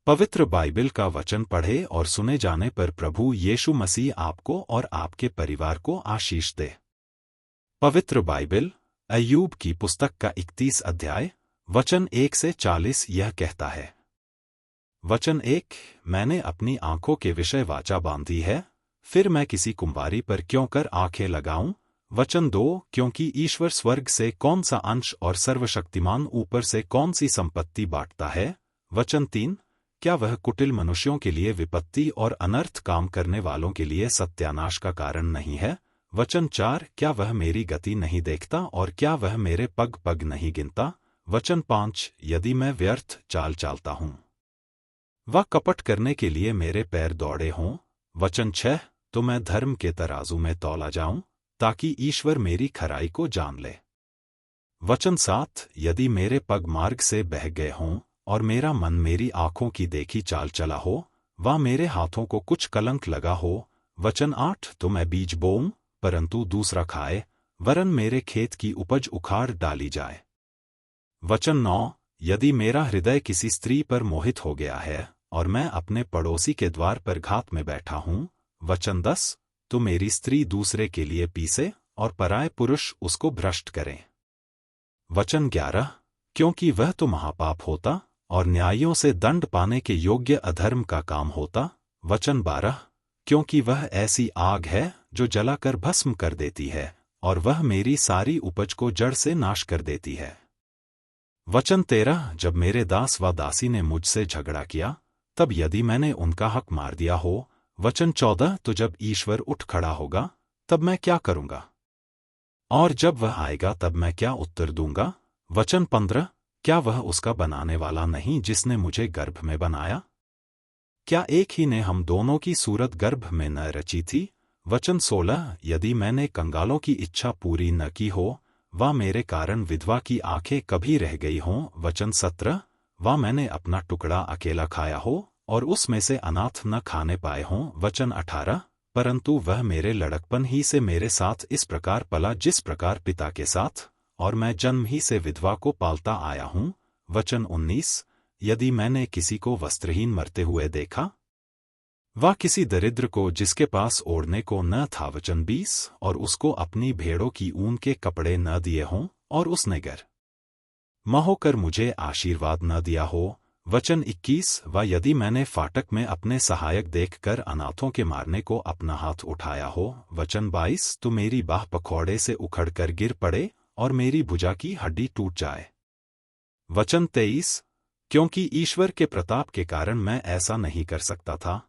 पवित्र बाइबल का वचन पढ़े और सुने जाने पर प्रभु यीशु मसीह आपको और आपके परिवार को आशीष दे। पवित्र बाइबल अय्यूब की पुस्तक का 31 अध्याय वचन 1 से 40 यह कहता है। वचन 1, मैंने अपनी आंखों के विषय वाचा बांधी है, फिर मैं किसी कुंवारी पर क्यों कर आंखें लगाऊं। वचन 2, क्योंकि ईश्वर स्वर्ग से कौन सा अंश और सर्वशक्तिमान ऊपर से कौन सी संपत्ति बांटता है। वचन 3, क्या वह कुटिल मनुष्यों के लिए विपत्ति और अनर्थ काम करने वालों के लिए सत्यानाश का कारण नहीं है। वचन 4, क्या वह मेरी गति नहीं देखता और क्या वह मेरे पग पग नहीं गिनता। वचन 5, यदि मैं व्यर्थ चाल चालता हूँ व कपट करने के लिए मेरे पैर दौड़े हों। वचन 6, तो मैं धर्म के तराजू में तौला जाऊं ताकि ईश्वर मेरी खराई को जान ले। वचन 7, यदि मेरे पग मार्ग से बह गए हों और मेरा मन मेरी आंखों की देखी चाल चला हो व मेरे हाथों को कुछ कलंक लगा हो। वचन 8, तो मैं बीज बोऊं परंतु दूसरा खाए, वरन मेरे खेत की उपज उखाड़ डाली जाए। वचन 9, यदि मेरा हृदय किसी स्त्री पर मोहित हो गया है और मैं अपने पड़ोसी के द्वार पर घात में बैठा हूं। वचन 10, तो मेरी स्त्री दूसरे के लिए पीसे और पराये पुरुष उसको भ्रष्ट करें। वचन 11, क्योंकि वह तो महापाप होता और न्यायियों से दंड पाने के योग्य अधर्म का काम होता। वचन 12, क्योंकि वह ऐसी आग है जो जलाकर भस्म कर देती है और वह मेरी सारी उपज को जड़ से नाश कर देती है। वचन 13, जब मेरे दास व दासी ने मुझसे झगड़ा किया तब यदि मैंने उनका हक मार दिया हो। वचन 14, तो जब ईश्वर उठ खड़ा होगा तब मैं क्या करूंगा और जब वह आएगा तब मैं क्या उत्तर दूंगा। वचन 15, क्या वह उसका बनाने वाला नहीं जिसने मुझे गर्भ में बनाया? क्या एक ही ने हम दोनों की सूरत गर्भ में न रची थी। वचन 16, यदि मैंने कंगालों की इच्छा पूरी न की हो व मेरे कारण विधवा की आंखें कभी रह गई हों। वचन 17, व मैंने अपना टुकड़ा अकेला खाया हो और उसमें से अनाथ न खाने पाए हों। वचन 18, परंतु वह मेरे लड़कपन ही से मेरे साथ इस प्रकार पला जिस प्रकार पिता के साथ, और मैं जन्म ही से विधवा को पालता आया हूँ। वचन 19, यदि मैंने किसी को वस्त्रहीन मरते हुए देखा व किसी दरिद्र को जिसके पास ओढ़ने को न था। वचन 20, और उसको अपनी भेड़ों की ऊन के कपड़े न दिए हों और उसने गर म होकर मुझे आशीर्वाद न दिया हो। वचन 21, व यदि मैंने फाटक में अपने सहायक देखकर अनाथों के मारने को अपना हाथ उठाया हो। वचन 22, तो मेरी बाह पखौड़े से उखड़कर गिर पड़े और मेरी भुजा की हड्डी टूट जाए। वचन 23, क्योंकि ईश्वर के प्रताप के कारण मैं ऐसा नहीं कर सकता था,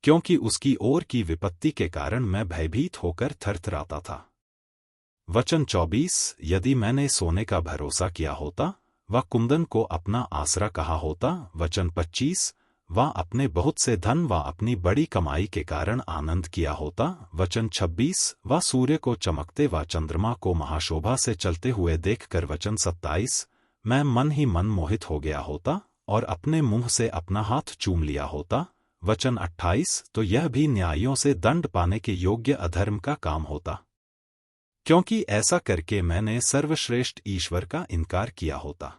क्योंकि उसकी ओर की विपत्ति के कारण मैं भयभीत होकर थरथराता था। वचन 24, यदि मैंने सोने का भरोसा किया होता व कुंदन को अपना आसरा कहा होता। वचन 25, व अपने बहुत से धन व अपनी बड़ी कमाई के कारण आनंद किया होता। वचन 26, व सूर्य को चमकते व चंद्रमा को महाशोभा से चलते हुए देखकर। वचन 27, मैं मन ही मन मोहित हो गया होता और अपने मुंह से अपना हाथ चूम लिया होता। वचन 28, तो यह भी न्यायियों से दंड पाने के योग्य अधर्म का काम होता, क्योंकि ऐसा करके मैंने सर्वश्रेष्ठ ईश्वर का इनकार किया होता।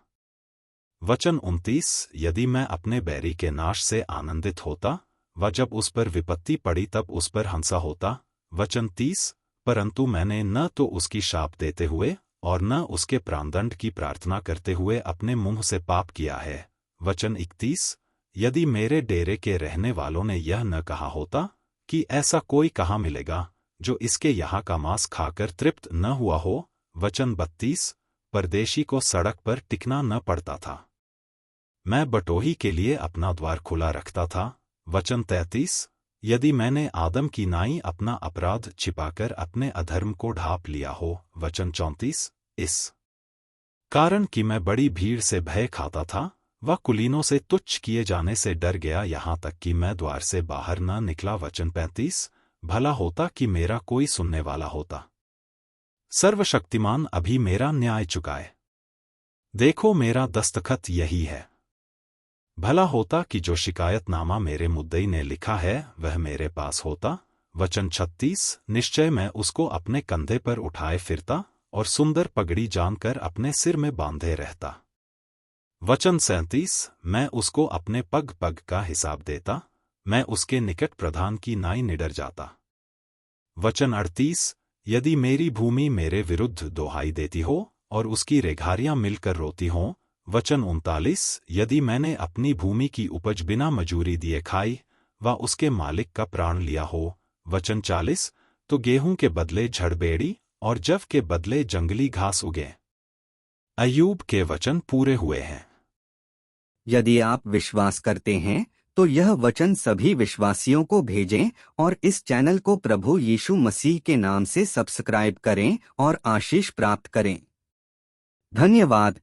वचन 29, यदि मैं अपने बैरी के नाश से आनंदित होता व जब उस पर विपत्ति पड़ी तब उस पर हंसा होता। वचन 30, परंतु मैंने न तो उसकी शाप देते हुए और न उसके प्राणदंड की प्रार्थना करते हुए अपने मुंह से पाप किया है। वचन 31, यदि मेरे डेरे के रहने वालों ने यह न कहा होता कि ऐसा कोई कहाँ मिलेगा जो इसके यहाँ का मांस खाकर तृप्त न हुआ हो। वचन 32, परदेशी को सड़क पर टिकना न पड़ता था, मैं बटोही के लिए अपना द्वार खुला रखता था। वचन 33, यदि मैंने आदम की नाई अपना अपराध छिपाकर अपने अधर्म को ढांप लिया हो। वचन 34, इस कारण कि मैं बड़ी भीड़ से भय खाता था व कुलीनों से तुच्छ किए जाने से डर गया, यहाँ तक कि मैं द्वार से बाहर न निकला। वचन 35, भला होता कि मेरा कोई सुनने वाला होता, सर्वशक्तिमान अभी मेरा न्याय चुकाए। देखो मेरा दस्तखत यही है। भला होता कि जो शिकायतनामा मेरे मुद्दई ने लिखा है वह मेरे पास होता। वचन 36, निश्चय मैं उसको अपने कंधे पर उठाए फिरता और सुंदर पगड़ी जानकर अपने सिर में बांधे रहता। वचन 37, मैं उसको अपने पग पग का हिसाब देता, मैं उसके निकट प्रधान की नाई निडर जाता। वचन 38, यदि मेरी भूमि मेरे विरुद्ध दोहाई देती हो और उसकी रेघारियां मिलकर रोती हों। वचन 39, यदि मैंने अपनी भूमि की उपज बिना मजूरी दिए खाई व उसके मालिक का प्राण लिया हो। वचन 40, तो गेहूं के बदले झड़बेड़ी और जव के बदले जंगली घास उगे। अय्यूब के वचन पूरे हुए हैं। यदि आप विश्वास करते हैं तो यह वचन सभी विश्वासियों को भेजें और इस चैनल को प्रभु यीशु मसीह के नाम से सब्सक्राइब करें और आशीष प्राप्त करें। धन्यवाद।